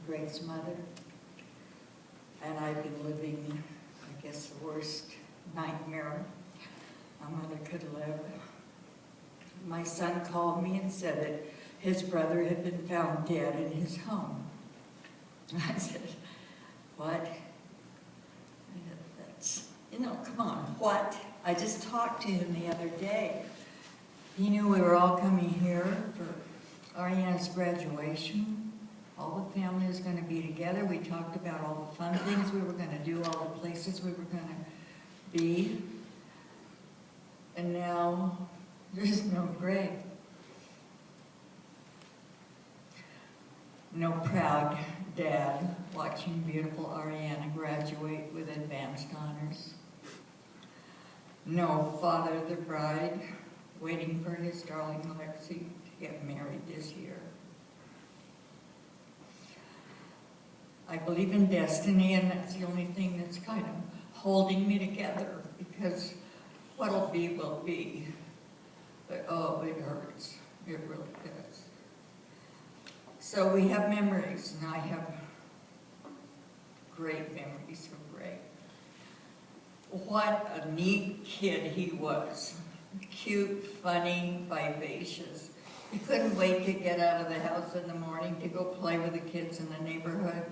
Greg's mother, and I've been living, I guess, the worst nightmare a mother could live. My son called me and said that his brother had been found dead in his home. I said, what? That's, come on, what? I just talked to him the other day. He knew we were all coming here for Ariana's graduation. All the family was going to be together. We talked about all the fun things we were going to do, all the places we were going to be. And now, there's no Greg. No proud dad watching beautiful Ariana graduate with advanced honors. No father of the bride waiting for his darling Lexi to get married this year. I believe in destiny, and that's the only thing that's kind of holding me together, because what'll be will be. But oh, it hurts. It really does. So we have memories, and I have great memories of Greg. What a neat kid he was. Cute, funny, vivacious. He couldn't wait to get out of the house in the morning to go play with the kids in the neighborhood.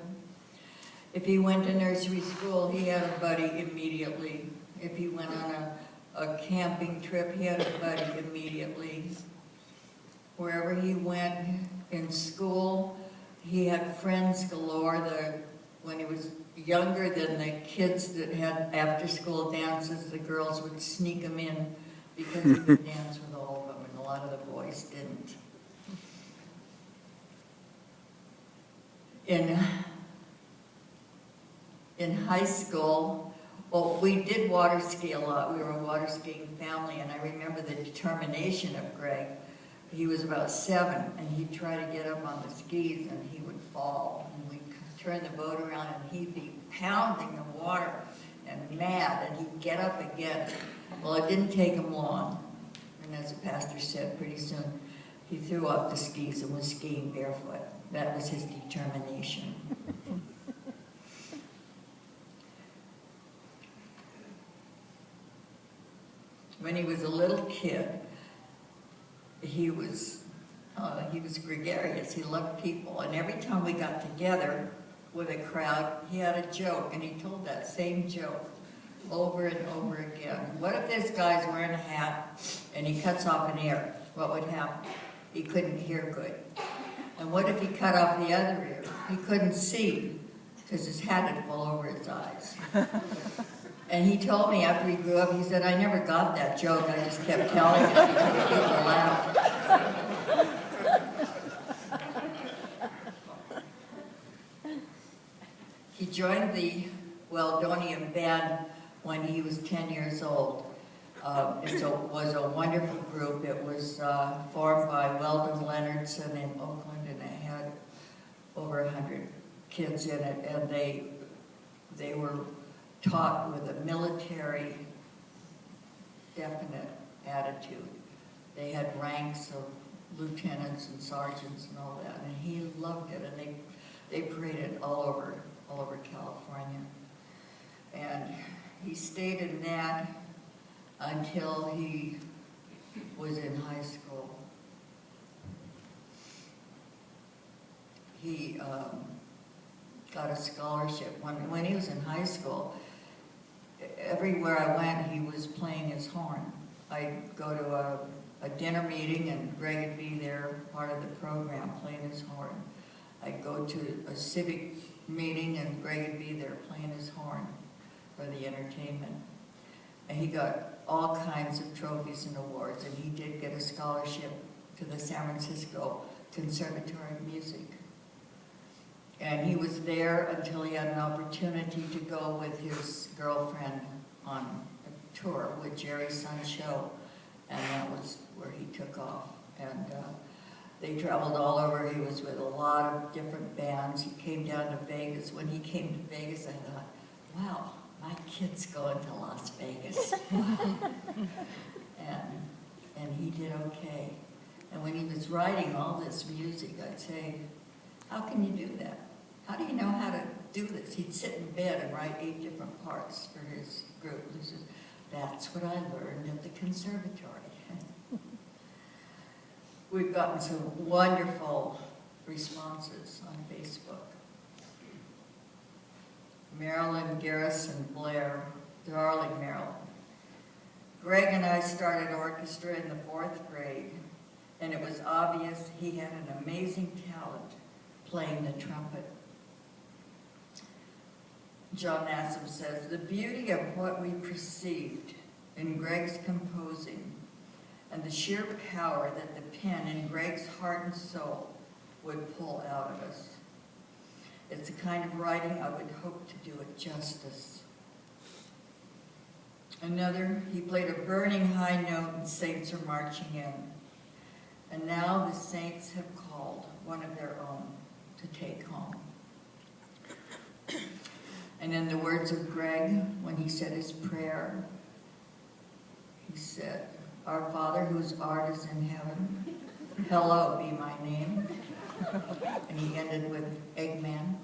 If he went to nursery school, he had a buddy immediately. If he went on a camping trip, he had a buddy immediately. Wherever he went in school, he had friends galore. When he was younger than the kids that had after-school dances, the girls would sneak him in because he would dance with all of them, and a lot of the boys didn't. In high school, well, we did water ski a lot. We were a water skiing family, and I remember the determination of Greg. He was about 7, and he'd try to get up on the skis, and he would fall. And we'd turn the boat around, and he'd be pounding the water and mad, and he'd get up again. Well, it didn't take him long. And as the pastor said, pretty soon, he threw off the skis and was skiing barefoot. That was his determination. When he was a little kid, he was gregarious. He loved people, and every time we got together with a crowd, he had a joke, and he told that same joke over and over again. What if this guy's wearing a hat and he cuts off an ear? What would happen? He couldn't hear good. And what if he cut off the other ear? He couldn't see because his hat had fallen over his eyes. And he told me after he grew up, he said, I never got that joke. I just kept telling it until people laughed. He joined the Weldonian band when he was 10 years old. It was a wonderful group. It was formed by Weldon Leonardson in Oakland, and it had over 100 kids in it, and they were taught with a military definite attitude. They had ranks of lieutenants and sergeants and all that, and he loved it, and they paraded all over California. And he stayed in that until he was in high school. He got a scholarship. When he was in high school, everywhere I went, he was playing his horn. I'd go to a dinner meeting, and Greg would be there, part of the program, playing his horn. I'd go to a civic meeting, and Greg would be there playing his horn for the entertainment. And he got all kinds of trophies and awards, and he did get a scholarship to the San Francisco Conservatory of Music. And he was there until he had an opportunity to go with his girlfriend on a tour with Jerry Sunshow, and that was where he took off. And they traveled all over. He was with a lot of different bands. He came down to Vegas. When he came to Vegas, I thought, wow, my kid's going to Las Vegas. and he did okay. And when he was writing all this music, I'd say, how can you do that? how do you know how to do this? He'd sit in bed and write 8 different parts for his group. He says, that's what I learned at the conservatory. We've gotten some wonderful responses on Facebook. Marilyn Garrison Blair, darling Marilyn. Greg and I started orchestra in the 4th grade, and it was obvious he had an amazing talent playing the trumpet. John Nassam says, the beauty of what we perceived in Greg's composing and the sheer power that the pen in Greg's heart and soul would pull out of us. It's the kind of writing I would hope to do it justice. Another, he played a burning high note and saints are marching in. And now the saints have called one of their own to take home. And in the words of Greg, when he said his prayer, he said, our Father whose art is in heaven, hallowed be my name. And he ended with Eggman.